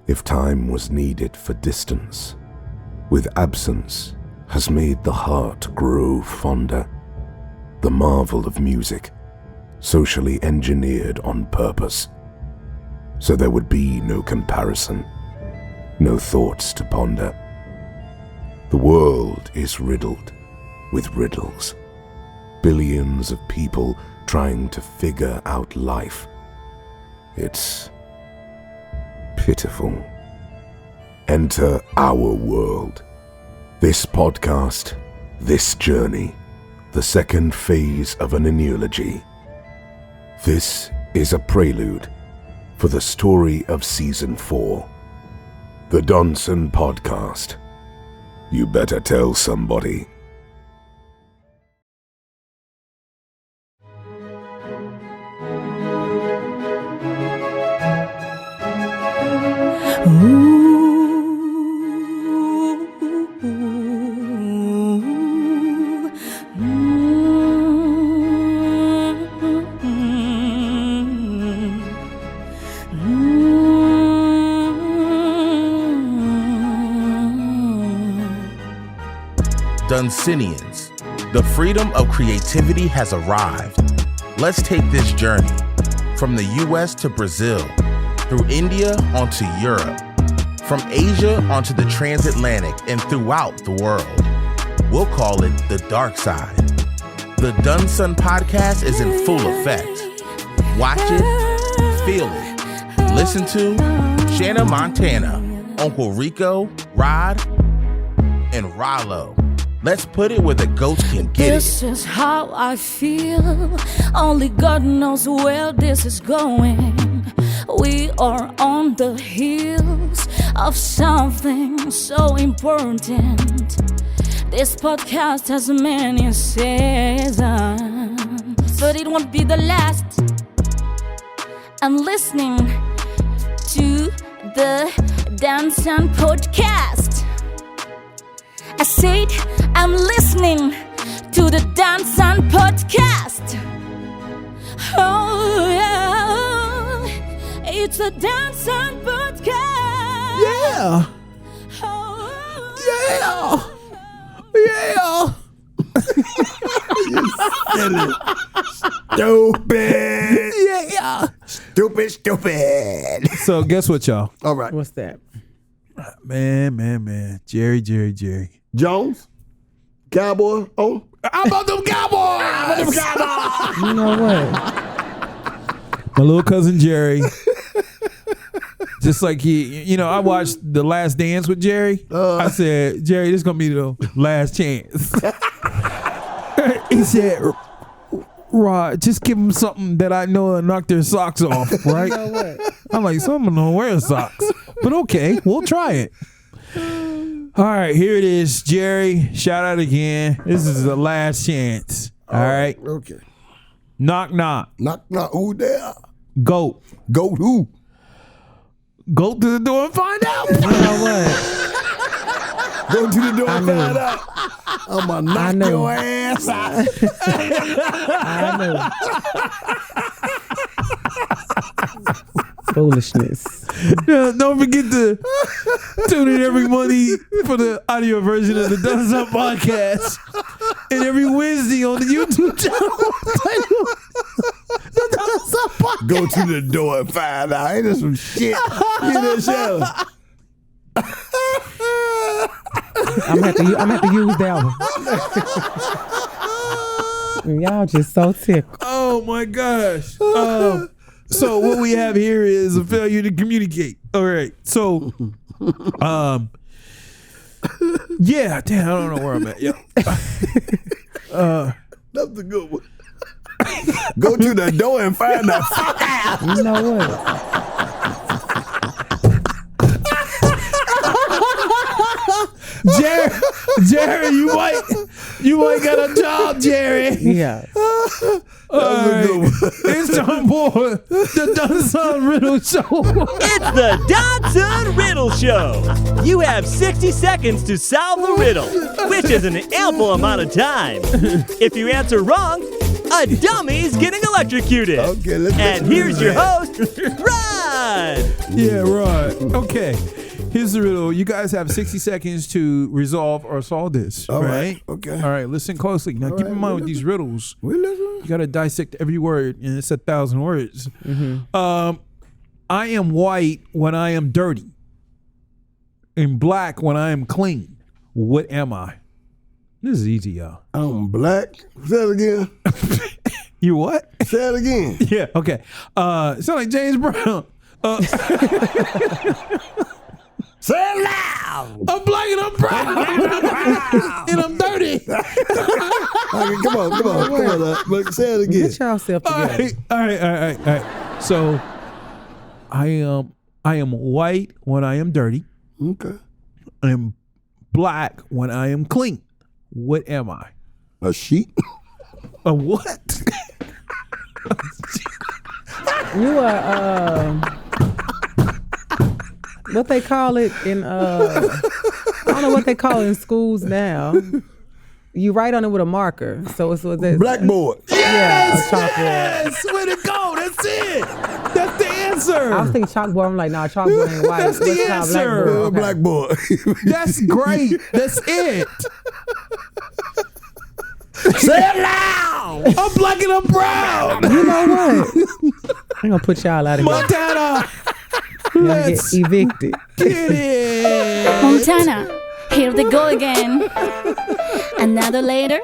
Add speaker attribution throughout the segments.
Speaker 1: If time was needed for distance, with absence has made the heart grow fonder. The marvel of music, socially engineered on purpose, so there would be no comparison, no thoughts to ponder. The world is riddled with riddles, billions of people trying to figure out life. It's pitiful. Enter our world. This podcast, this journey, the second phase of an analogy. This is a prelude for the story of Season 4. The Doneson Podcast. You better tell somebody.
Speaker 2: Donesians, the freedom of creativity has arrived. Let's take this journey from the US to Brazil, through India onto Europe, from Asia onto the transatlantic and throughout the world. We'll call it the dark side. The Doneson Podcast is in full effect. Watch it, feel it, listen to Shanna Montana, Uncle Rico, Rod, and Rollo. Let's put it where the goats can get
Speaker 3: This is how I feel. Only God knows where this is going. We are on the heels of something so important. This podcast has many seasons, but it won't be the last. I'm listening to the Doneson Podcast. I said I'm listening to the Doneson Podcast. Oh yeah, it's a Doneson Podcast.
Speaker 4: Yeah.
Speaker 3: Oh,
Speaker 4: Yeah.
Speaker 1: Stupid!
Speaker 4: Yeah.
Speaker 1: Stupid!
Speaker 4: So guess what, y'all?
Speaker 1: All right.
Speaker 5: What's that?
Speaker 4: Man. Jerry.
Speaker 1: Jones? Cowboy? Oh,
Speaker 4: How about them Cowboys?
Speaker 5: You know what?
Speaker 4: My little cousin Jerry. Just like I watched The Last Dance with Jerry. I said, Jerry, this is going to be the last chance. He said, Rod, just give them something that I know will knock their socks off, right?
Speaker 5: You know what?
Speaker 4: I'm like, someone don't wear socks. But okay, we'll try it. All right, here it is, Jerry. Shout out again. This is the last chance. All right.
Speaker 1: okay.
Speaker 4: Knock, knock.
Speaker 1: Knock. Who there?
Speaker 4: Goat.
Speaker 1: Go who?
Speaker 4: Go to the door and find out.
Speaker 5: You know what?
Speaker 1: Go to the door and
Speaker 5: I knew.
Speaker 1: find out. I'm going to knock
Speaker 5: knew.
Speaker 1: your ass out.
Speaker 5: I know. Foolishness.
Speaker 4: Yeah, don't forget to tune in every Monday for the audio version of the Doneson Podcast, and every Wednesday on the YouTube channel. The Doneson Podcast.
Speaker 1: Go to the door and find out. Ain't this some shit? You know, Shanna?
Speaker 5: I'm gonna have to use that one. Y'all just so tickled.
Speaker 4: Oh my gosh. So what we have here is a failure to communicate. All right. So, yeah, damn, I don't know where I'm at. Yeah.
Speaker 1: That's a good one. Go to the door and find the fuck out.
Speaker 5: You know what?
Speaker 4: Jerry, you might got a job, Jerry.
Speaker 5: Yeah.
Speaker 4: All right. It's time for the Doneson Riddle Show.
Speaker 6: It's the Doneson Riddle Show. You have 60 seconds to solve the riddle, which is an ample amount of time. If you answer wrong, a dummy's getting electrocuted.
Speaker 1: Okay, let's
Speaker 6: And here's your host, Rod. Rod.
Speaker 4: Yeah, right. Okay. Here's the riddle. You guys have 60 seconds to resolve or solve this.
Speaker 7: All right. Okay.
Speaker 4: All right. Listen closely. Now, keep in mind with these riddles,
Speaker 7: We listen.
Speaker 4: you got to dissect every word, and it's 1,000 words. I am white when I am dirty, and black when I am clean. What am I? This is easy, y'all.
Speaker 7: I'm black. Say it again.
Speaker 4: You what?
Speaker 7: Say it again.
Speaker 4: Yeah. Okay. Sound like James Brown.
Speaker 7: Say it loud.
Speaker 4: I'm black and I'm brown and I'm dirty.
Speaker 7: Okay, come on. But say it again.
Speaker 5: Get yourself
Speaker 4: All
Speaker 5: together.
Speaker 4: right. So, I am white when I am dirty.
Speaker 7: Okay.
Speaker 4: I am black when I am clean. What am I?
Speaker 7: A sheep.
Speaker 4: A what?
Speaker 5: You are what they call it in I don't know what they call it in schools now. You write on it with a marker. So it's what that
Speaker 7: Blackboard.
Speaker 5: yeah, a chalkboard.
Speaker 4: Yes, way to go. That's it. That's the answer.
Speaker 5: I was thinking chalkboard. I'm like, nah, chalkboard ain't white.
Speaker 4: That's the
Speaker 5: What's called
Speaker 4: answer.
Speaker 5: blackboard? Okay.
Speaker 7: Blackboard.
Speaker 4: That's great. That's it.
Speaker 7: Say it loud.
Speaker 4: I'm black and I'm brown.
Speaker 5: You know what? I'm gonna put y'all out of here.
Speaker 4: Montana.
Speaker 5: Y'all get
Speaker 4: Let's
Speaker 5: evicted.
Speaker 4: get it.
Speaker 3: Montana, here they go again. Another later.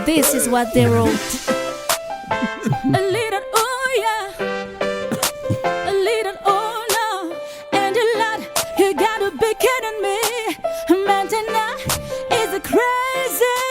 Speaker 3: This is what they wrote. A little oh yeah, a little oh no, and a lot. You gotta be kidding me. Montana is a crazy.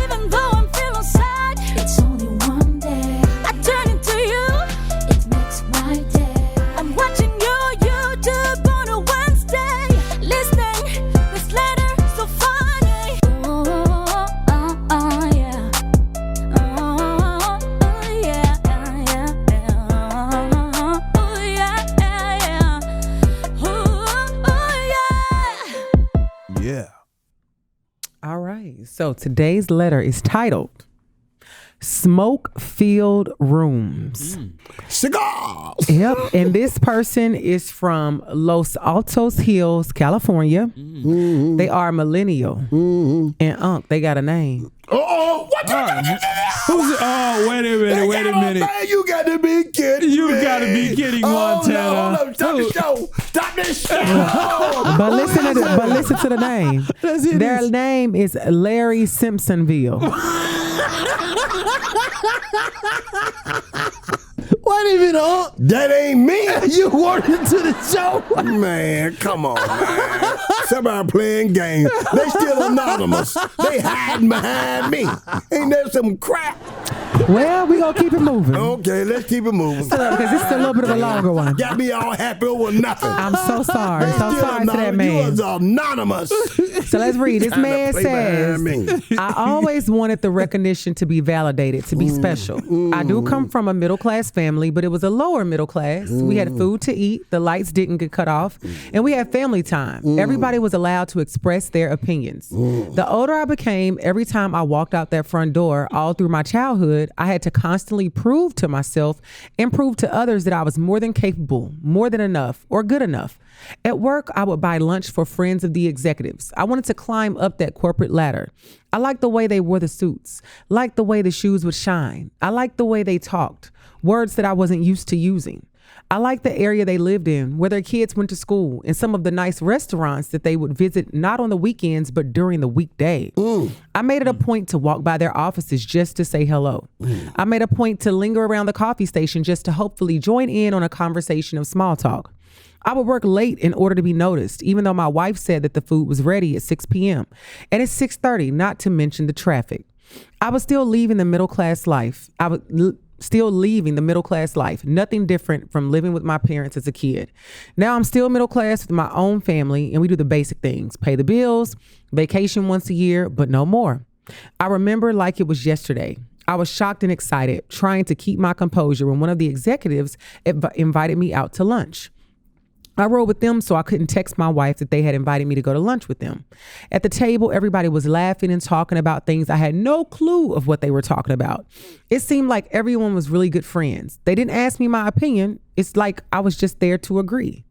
Speaker 3: Even though I'm feeling sad, it's only one day. I turn into you. It makes my day. I'm watching your YouTube on a Wednesday, listening this letter so funny. Oh yeah. Oh yeah, yeah. Oh yeah. Oh yeah.
Speaker 4: Yeah.
Speaker 5: All right. So today's letter is titled Smoke-Filled Rooms.
Speaker 7: Cigars.
Speaker 5: Yep. And this person is from Los Altos Hills, California. They are millennial. And they got a name.
Speaker 7: What
Speaker 4: Who's it? Oh, wait a minute.
Speaker 7: Man, you got to be kidding
Speaker 4: You
Speaker 7: me.
Speaker 4: gotta be kidding,
Speaker 7: Hold
Speaker 4: Montana.
Speaker 7: on. Stop the show. Stop this show.
Speaker 5: But listen to the name. Their name is Larry Simpsonville.
Speaker 4: Wait a minute.
Speaker 7: That ain't me.
Speaker 4: You walked into the show.
Speaker 7: Man, come on, man. Somebody playing games. They still anonymous. They hiding behind me. Ain't that some crap?
Speaker 5: Well, we gonna keep it moving.
Speaker 7: Okay, let's keep it moving.
Speaker 5: Because this is a little bit of a longer one.
Speaker 7: Got me all happy over nothing.
Speaker 5: I'm so sorry.
Speaker 7: They
Speaker 5: So
Speaker 7: still
Speaker 5: sorry to that
Speaker 7: anonymous. You
Speaker 5: man.
Speaker 7: was anonymous.
Speaker 5: So let's read. This
Speaker 7: Trying to
Speaker 5: man
Speaker 7: play
Speaker 5: says,
Speaker 7: behind me.
Speaker 5: I always wanted the recognition to be validated, to be special. I do come from a middle class family, but it was a lower middle class. We had food to eat, the lights didn't get cut off, and we had family time. Everybody was allowed to express their opinions. The older I became, every time I walked out that front door, all through my childhood, I had to constantly prove to myself and prove to others that I was more than capable, more than enough, or good enough. At work, I would buy lunch for friends of the executives. I wanted to climb up that corporate ladder. I liked the way they wore the suits, liked the way the shoes would shine. I liked the way they talked, words that I wasn't used to using. I liked the area they lived in, where their kids went to school, and some of the nice restaurants that they would visit not on the weekends, but during the weekday. I made it a point to walk by their offices just to say hello. I made a point to linger around the coffee station just to hopefully join in on a conversation of small talk. I would work late in order to be noticed, even though my wife said that the food was ready at 6 p.m. And it's 6:30, not to mention the traffic. I was still leaving the middle class life. Nothing different from living with my parents as a kid. Now I'm still middle class with my own family, and we do the basic things: pay the bills, vacation once a year, but no more. I remember like it was yesterday. I was shocked and excited, trying to keep my composure when one of the executives invited me out to lunch. I rode with them, so I couldn't text my wife that they had invited me to go to lunch with them. At the table, everybody was laughing and talking about things I had no clue of what they were talking about. It seemed like everyone was really good friends. They didn't ask me my opinion. It's like I was just there to agree.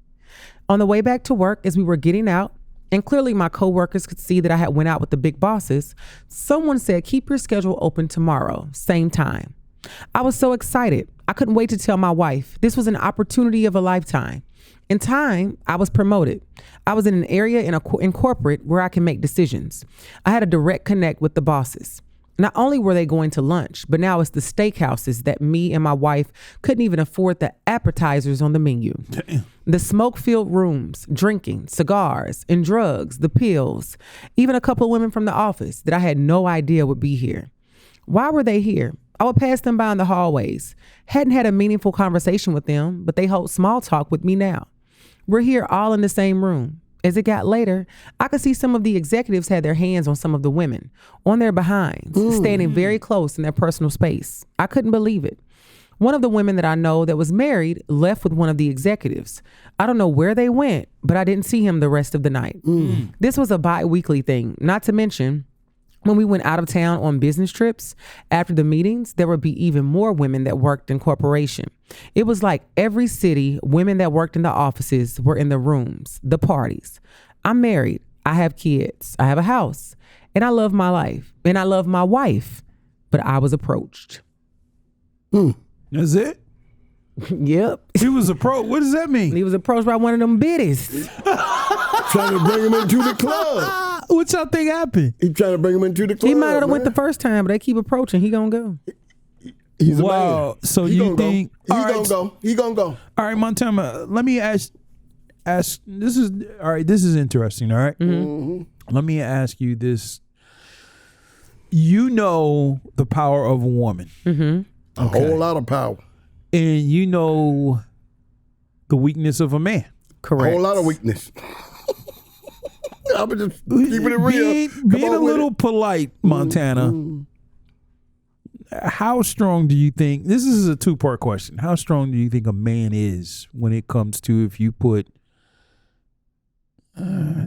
Speaker 5: On the way back to work, as we were getting out, and clearly my coworkers could see that I had went out with the big bosses, someone said, keep your schedule open tomorrow, same time. I was so excited. I couldn't wait to tell my wife. This was an opportunity of a lifetime. In time, I was promoted. I was in an area in corporate where I can make decisions. I had a direct connect with the bosses. Not only were they going to lunch, but now it's the steakhouses that me and my wife couldn't even afford the appetizers on the menu. Damn. The smoke-filled rooms, drinking, cigars, and drugs, the pills, even a couple of women from the office that I had no idea would be here. Why were they here? I would pass them by in the hallways. Hadn't had a meaningful conversation with them, but they hold small talk with me now. We're here all in the same room. As it got later, I could see some of the executives had their hands on some of the women, on their behinds, standing very close in their personal space. I couldn't believe it. One of the women that I know that was married left with one of the executives. I don't know where they went, but I didn't see him the rest of the night. This was a bi-weekly thing, not to mention when we went out of town on business trips, after the meetings, there would be even more women that worked in corporation. It was like every city, women that worked in the offices were in the rooms, the parties. I'm married. I have kids. I have a house. And I love my life. And I love my wife. But I was approached.
Speaker 4: That's it?
Speaker 5: Yep.
Speaker 4: He was approached. What does that mean?
Speaker 5: He was approached by one of them biddies.
Speaker 7: Trying to bring him into the club.
Speaker 4: What y'all think happened?
Speaker 7: He trying to bring him into the club.
Speaker 5: He might have went the first time, but they keep approaching. He gonna go.
Speaker 7: He's a
Speaker 4: Wow.
Speaker 7: man.
Speaker 4: So
Speaker 7: He
Speaker 4: you
Speaker 7: gonna
Speaker 4: think
Speaker 7: go. He
Speaker 4: all right,
Speaker 7: gonna go. He gonna go.
Speaker 4: All right, Montana, let me ask this is all right, this is interesting, all right? Let me ask you this. You know the power of a woman.
Speaker 7: A whole lot of power.
Speaker 4: And you know the weakness of a man.
Speaker 5: Correct.
Speaker 7: A whole lot of weakness. I'm just keeping it real.
Speaker 4: Being a little polite, Montana. How strong do you think, this is a two-part question. How strong do you think a man is when it comes to if you put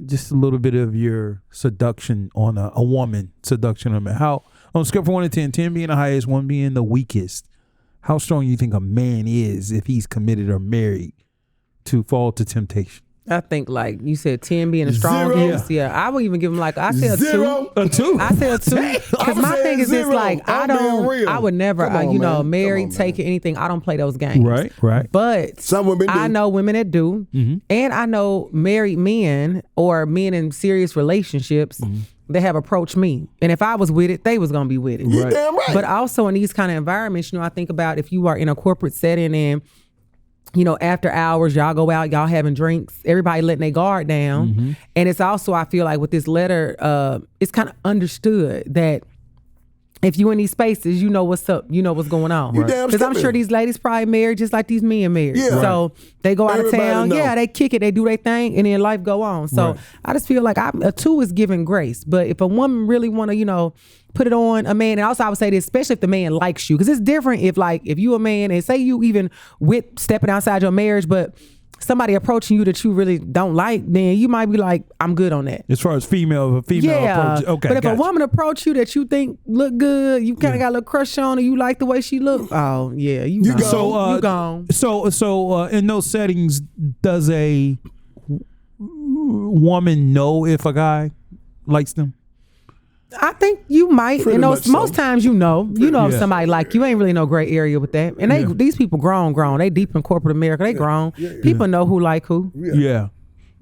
Speaker 4: just a little bit of your seduction on a woman, seduction on a man? How, on a scale from 1 to 10, 10 being the highest, 1 being the weakest, how strong do you think a man is if he's committed or married to fall to temptation?
Speaker 5: I think like you said, 10 being the strongest. Yeah, I would even give him like I said
Speaker 7: Zero.
Speaker 5: a 2. I said a 2 because my thing is this: like I would never, married, taking anything. I don't play those games.
Speaker 4: Right.
Speaker 5: But
Speaker 7: some women do.
Speaker 5: I know women that do, and I know married men or men in serious relationships. They have approached me, and if I was with it, they was gonna be with it.
Speaker 7: You're damn right.
Speaker 5: But also in these kind of environments, I think about if you are in a corporate setting and after hours, y'all go out, y'all having drinks, everybody letting their guard down. And it's also, I feel like with this letter, it's kind of understood that if you in these spaces, you know what's up, you know what's going on. Because I'm sure these ladies probably married just like these men married.
Speaker 7: Yeah.
Speaker 5: So they go out of town,
Speaker 7: know.
Speaker 5: they kick it, they do their thing, and then life go on. So I just feel like a 2 is giving grace. But if a woman really want to, put it on a man, and also I would say this, especially if the man likes you, because it's different if you a man and say you even with stepping outside your marriage, but somebody approaching you that you really don't like, then you might be like, I'm good on that.
Speaker 4: As far as female approach, okay.
Speaker 5: But if a woman approach you that you think look good, you kind of got a little crush on her, you like the way she look, oh yeah, you gone. You gone.
Speaker 4: So in those settings, does a woman know if a guy likes them?
Speaker 5: I think you might.
Speaker 7: Pretty much so.
Speaker 5: Most times if somebody like you, ain't really no gray area with that. And these people grown. They deep in corporate America. They grown. People know who like who.
Speaker 4: Yeah.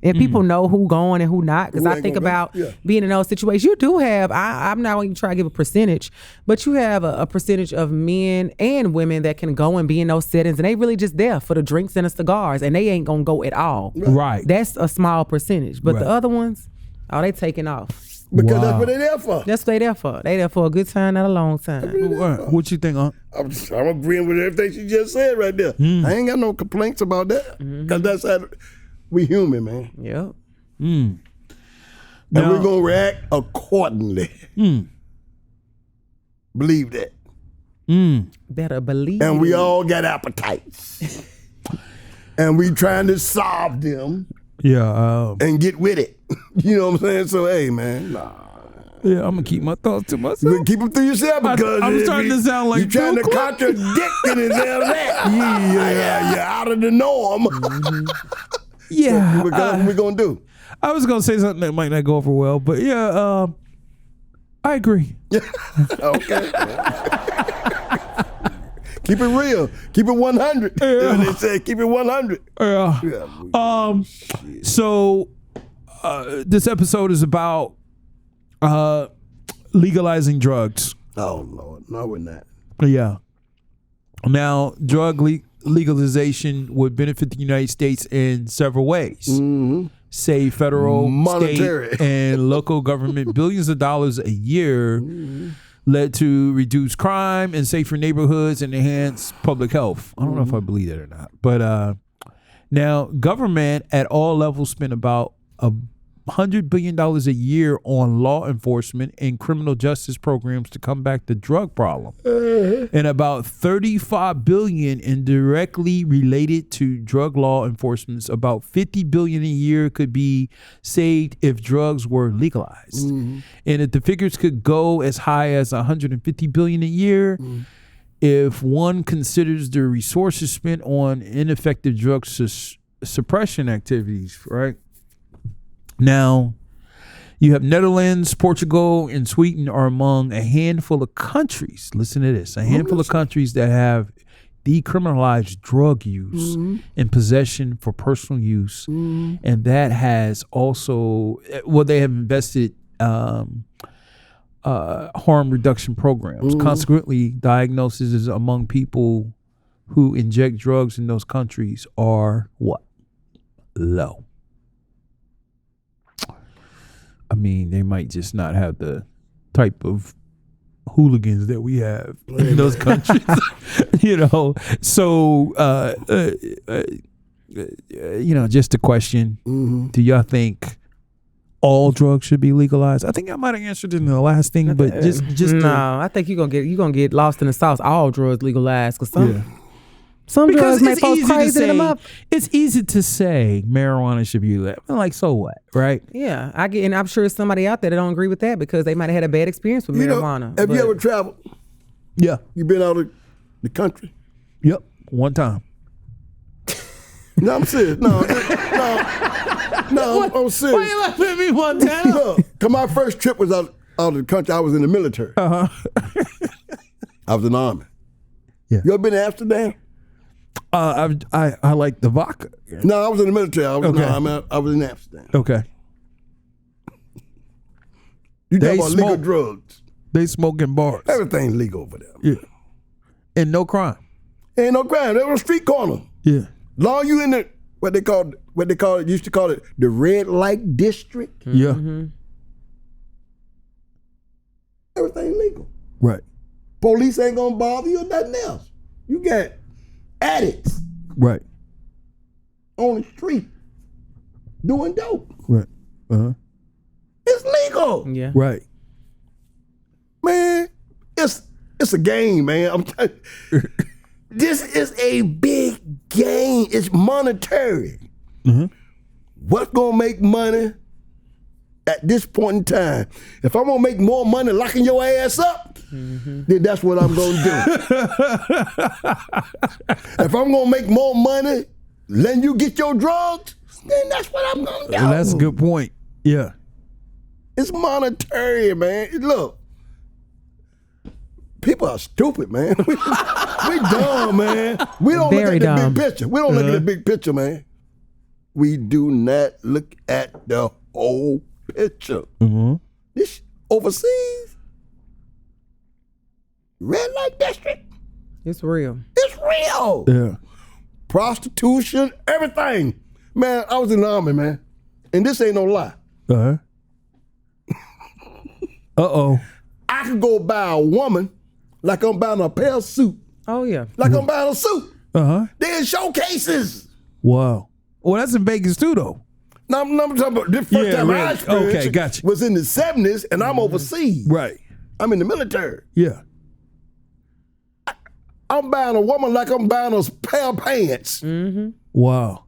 Speaker 5: And people know who going and who not. Because I think about being in those situations. You do have, I'm not going to try to give a percentage, but you have a percentage of men and women that can go and be in those settings. And they really just there for the drinks and the cigars. And they ain't going to go at all.
Speaker 4: Right.
Speaker 5: That's a small percentage. But the other ones, they taking off.
Speaker 7: Because that's what they're there for.
Speaker 5: That's what they there for. They there for a good time, not a long time.
Speaker 4: What you think,
Speaker 7: I'm agreeing with everything she just said right there. I ain't got no complaints about that. Because that's how we human, man.
Speaker 5: Yep.
Speaker 7: And we're going to react accordingly. Believe that.
Speaker 5: Better believe.
Speaker 7: And we all got appetites. and we trying to solve them
Speaker 4: Yeah.
Speaker 7: and get with it. You know what I'm saying? So, hey, man,
Speaker 4: Yeah, I'm gonna keep my thoughts to myself.
Speaker 7: you keep them to yourself because
Speaker 4: I'm starting to sound like
Speaker 7: you trying
Speaker 4: Bill
Speaker 7: to contradict it and all that. Yeah, you're out of the norm.
Speaker 4: Yeah.
Speaker 7: What we gonna do?
Speaker 4: I was gonna say something that might not go over well, but yeah, I agree.
Speaker 7: Okay. Keep it real. Keep it 100. You know what they say? Keep it 100.
Speaker 4: Yeah. So this episode is about legalizing drugs.
Speaker 7: Oh Lord, no, we're not.
Speaker 4: Yeah. Now, drug legalization would benefit the United States in several ways.
Speaker 7: Mm-hmm.
Speaker 4: Say federal,
Speaker 7: Monetary.
Speaker 4: state, and local government billions of dollars a year led to reduce crime and safer neighborhoods and enhance public health. I don't know if I believe that or not. But now, government at all levels spend about $100 billion a year on law enforcement and criminal justice programs to combat the drug problem, and about $35 billion indirectly related to drug law enforcement. About $50 billion a year could be saved if drugs were legalized, and if the figures could go as high as $150 billion a year. If one considers the resources spent on ineffective drug suppression activities, right? Now, you have Netherlands, Portugal, and Sweden are among a handful of countries. Listen to this. A handful of countries that have decriminalized drug use and possession for personal use. And that has also, they have invested harm reduction programs. Consequently, diagnoses among people who inject drugs in those countries are what? Low. I mean, they might just not have the type of hooligans that we have in those countries, you know. So, just a question: do y'all think all drugs should be legalized? I think I might have answered it in the last thing, but just
Speaker 5: no. I think you're gonna get lost in the sauce. All drugs legalized, because some
Speaker 4: because
Speaker 5: drugs may post crazy in them up.
Speaker 4: It's easy to say marijuana should be legalized. Like, so what, right?
Speaker 5: Yeah, I get, and I'm sure there's somebody out there that don't agree with that because they might have had a bad experience with marijuana.
Speaker 7: Have you ever traveled?
Speaker 4: Yeah.
Speaker 7: You been out of the country?
Speaker 4: Yep, one time.
Speaker 7: No, I'm serious. No, I'm serious.
Speaker 4: Why you laughing at me one time?
Speaker 7: No, cause my first trip was out of the country. I was in the military. I was in the Army.
Speaker 4: Yeah.
Speaker 7: You ever been to Amsterdam?
Speaker 4: I like the vodka.
Speaker 7: No, I was in the military. I was in Amsterdam.
Speaker 4: Okay.
Speaker 7: You
Speaker 4: They
Speaker 7: talk about legal
Speaker 4: smoke.
Speaker 7: drugs.
Speaker 4: They smoke in bars.
Speaker 7: Everything's legal over there.
Speaker 4: Yeah. And no crime.
Speaker 7: Ain't no crime. They on a street corner.
Speaker 4: Yeah.
Speaker 7: Long you in the used to call it the red light district.
Speaker 4: Yeah.
Speaker 7: Everything legal.
Speaker 4: Right.
Speaker 7: Police ain't gonna bother you or nothing else. You got addicts
Speaker 4: Right.
Speaker 7: on the street doing dope.
Speaker 4: Right.
Speaker 7: It's legal.
Speaker 5: Yeah.
Speaker 4: Right.
Speaker 7: Man, it's a game, man. I'm telling you. This is a big game. It's monetary. What's gonna make money at this point in time? If I'm gonna make more money locking your ass up, then that's what I'm gonna do. If I'm gonna make more money letting you get your drugs, then that's what I'm gonna do.
Speaker 4: Well, that's a good point. Yeah.
Speaker 7: It's monetary, man. Look, people are stupid, man. We dumb, man. We don't
Speaker 5: Very
Speaker 7: look at the
Speaker 5: dumb.
Speaker 7: big picture. We don't look at the big picture, man. We do not look at the whole picture. This overseas, red light district,
Speaker 5: It's real.
Speaker 7: it's real.
Speaker 4: Yeah.
Speaker 7: Prostitution, everything. Man, I was in the Army, man. And this ain't no lie.
Speaker 4: Uh-oh.
Speaker 7: I could go buy a woman like I'm buying a pair of suit.
Speaker 5: Oh yeah.
Speaker 7: Like I'm buying a suit. They're in showcases.
Speaker 4: Wow. Well, that's in Vegas too, though.
Speaker 7: Now, I'm talking about this first
Speaker 4: Yeah,
Speaker 7: time I
Speaker 4: really.
Speaker 7: experienced
Speaker 4: Okay,
Speaker 7: it
Speaker 4: gotcha.
Speaker 7: was in the 70s, and I'm overseas.
Speaker 4: Right.
Speaker 7: I'm in the military.
Speaker 4: Yeah.
Speaker 7: I'm buying a woman like I'm buying a pair of pants.
Speaker 5: Mm-hmm.
Speaker 4: Wow.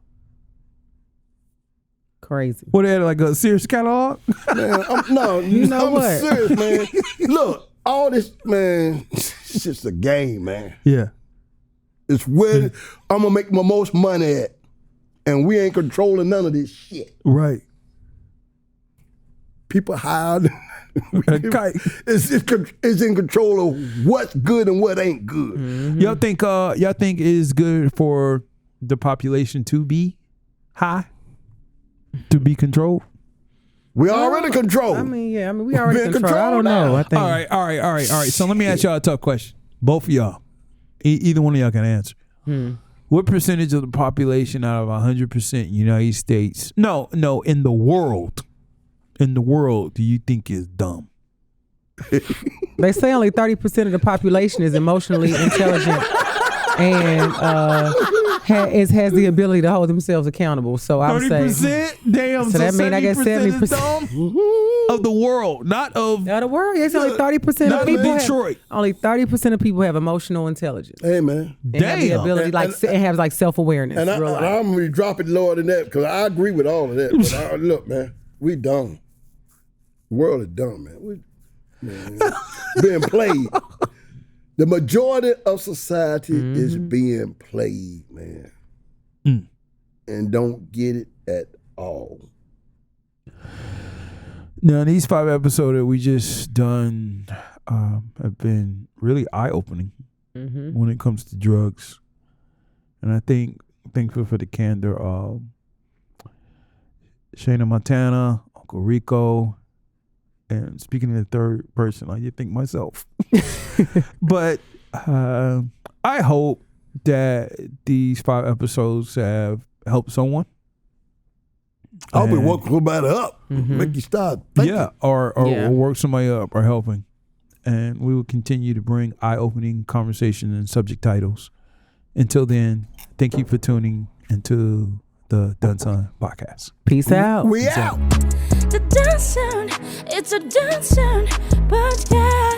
Speaker 5: Crazy.
Speaker 4: What, they had like a Sears catalog?
Speaker 7: Man, I'm
Speaker 5: what?
Speaker 7: serious, man. Look, all this, man, it's just a game, man.
Speaker 4: Yeah.
Speaker 7: It's where I'm gonna make my most money at, and we ain't controlling none of this shit.
Speaker 4: Right.
Speaker 7: People hired. It's in control of what's good and what ain't good.
Speaker 5: Mm-hmm.
Speaker 4: Y'all think it's good for the population to be high, to be controlled?
Speaker 7: We already controlled.
Speaker 5: I mean, we already controlled. I don't know. I think.
Speaker 4: All right. So let me ask y'all a tough question. Both of y'all, either one of y'all can answer. What percentage of the population out of 100% United States? No, in the world. Do you think is dumb?
Speaker 5: They say only 30% of the population is emotionally intelligent and has the ability to hold themselves accountable. So I would say
Speaker 4: 30%. Damn.
Speaker 5: So that means I guess 70%
Speaker 4: of the world, not of
Speaker 5: the world. It's only 30%
Speaker 4: not
Speaker 5: of people.
Speaker 4: Detroit.
Speaker 5: Only 30% of people have emotional intelligence.
Speaker 7: Hey, man.
Speaker 5: And have the ability, and have like self-awareness.
Speaker 7: And I'm gonna be dropping lower than that because I agree with all of that. But look, man, we dumb. The world is dumb, man. Being played. The majority of society is being played, man. And don't get it at all.
Speaker 4: Now, these 5 episodes that we just done have been really eye-opening when it comes to drugs. And I think, thankful for the candor of Shana Montana, Uncle Rico, and speaking in the third person, I think myself. But I hope that these 5 episodes have helped someone.
Speaker 7: I hope it woke somebody up, make you start thinking.
Speaker 4: Yeah, or work somebody up or helping. And we will continue to bring eye-opening conversation and subject titles. Until then, thank you for tuning into the Doneson podcast.
Speaker 5: Peace out.
Speaker 7: We out.
Speaker 3: The Doneson, it's a Doneson podcast.